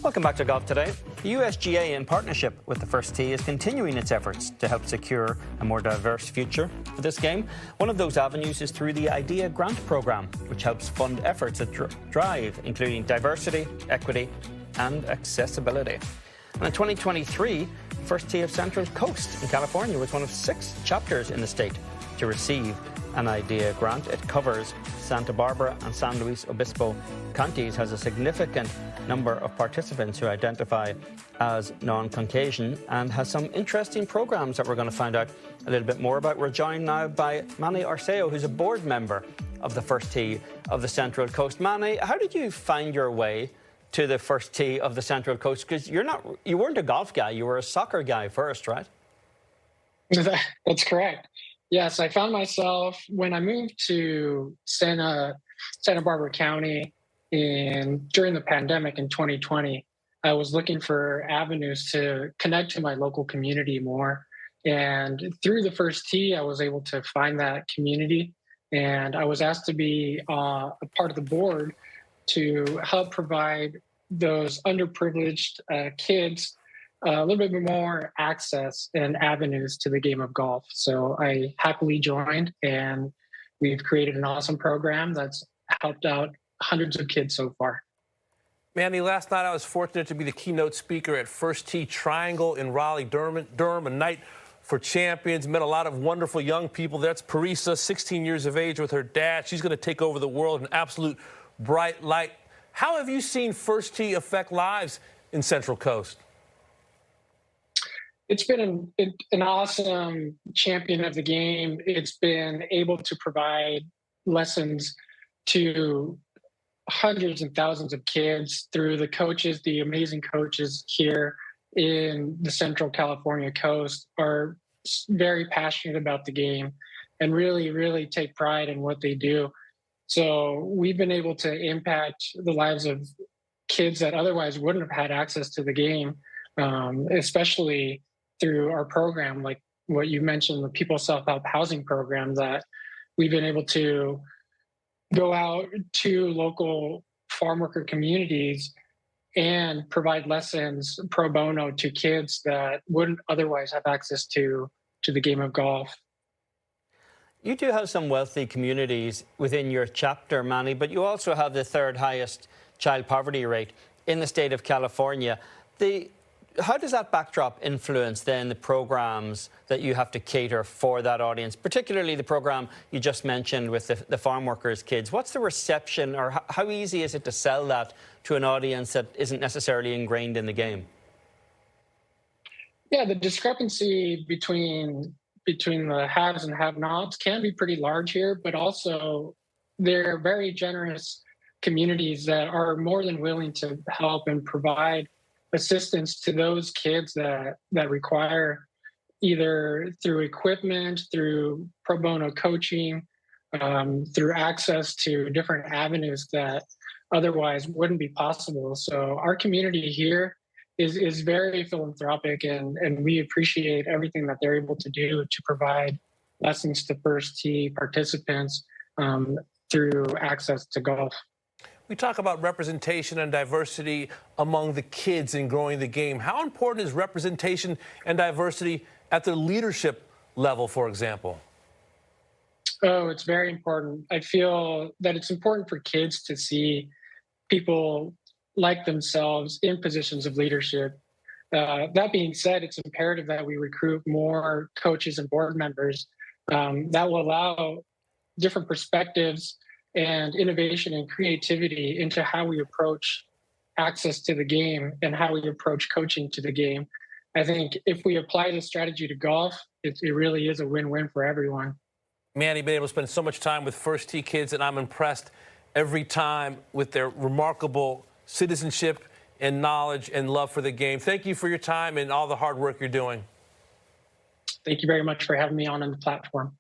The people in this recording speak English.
Welcome back to Golf Today. The USGA, in partnership with the First Tee, is continuing its efforts to help secure a more diverse future for this game. One of those avenues is through the IDEA grant program, which helps fund efforts that drive, including diversity, equity and accessibility. And in 2023, First Tee of Central Coast in California was one of 6 chapters in the state to receive an IDEA grant. It covers Santa Barbara and San Luis Obispo counties, has a significant number of participants who identify as non-Caucasian, and has some interesting programs that we're going to find out a little bit more about. We're joined now by Manny Arceo, who's a board member of the First Tee of the Central Coast. Manny, how did you find your way to the First Tee of the Central Coast? Because you weren't a golf guy, you were a soccer guy first, right? That's correct. Yes, I found myself when I moved to Santa Barbara County during the pandemic in 2020. I was looking for avenues to connect to my local community more. And through the First Tee, I was able to find that community. And I was asked to be a part of the board to help provide those underprivileged kids a little bit more access and avenues to the game of golf. So I happily joined, and we've created an awesome program that's helped out hundreds of kids so far. Manny, last night I was fortunate to be the keynote speaker at First Tee Triangle in Raleigh-Durham, a night for champions. Met a lot of wonderful young people. That's Parisa, 16 years of age, with her dad. She's going to take over the world, an absolute bright light. How have you seen First Tee affect lives in Central Coast? It's been an awesome champion of the game. It's been able to provide lessons to hundreds and thousands of kids through the coaches. The amazing coaches here in the Central California coast are very passionate about the game and really, really take pride in what they do. So we've been able to impact the lives of kids that otherwise wouldn't have had access to the game, especially through our program, like what you mentioned, the People's Self-Help Housing Program, that we've been able to go out to local farm worker communities and provide lessons pro bono to kids that wouldn't otherwise have access to the game of golf. You do have some wealthy communities within your chapter, Manny, but you also have the 3rd highest child poverty rate in the state of California. How does that backdrop influence then the programs that you have to cater for that audience, particularly the program you just mentioned with the farm workers' kids? What's the reception, or how easy is it to sell that to an audience that isn't necessarily ingrained in the game? Yeah, the discrepancy between the haves and have-nots can be pretty large here, but also they're very generous communities that are more than willing to help and provide assistance to those kids that require, either through equipment, through pro bono coaching, through access to different avenues that otherwise wouldn't be possible. So our community here is very philanthropic, and we appreciate everything that they're able to do to provide lessons to First Tee participants through access to golf. We talk about representation and diversity among the kids in growing the game. How important is representation and diversity at the leadership level, for example? Oh, it's very important. I feel that it's important for kids to see people like themselves in positions of leadership. That being said, it's imperative that we recruit more coaches and board members that will allow different perspectives and innovation and creativity into how we approach access to the game and how we approach coaching to the game. I think if we apply this strategy to golf, it really is a win-win for everyone. Manny, been able to spend so much time with First Tee kids, and I'm impressed every time with their remarkable citizenship and knowledge and love for the game. Thank you for your time and all the hard work you're doing. Thank you very much for having me on the platform.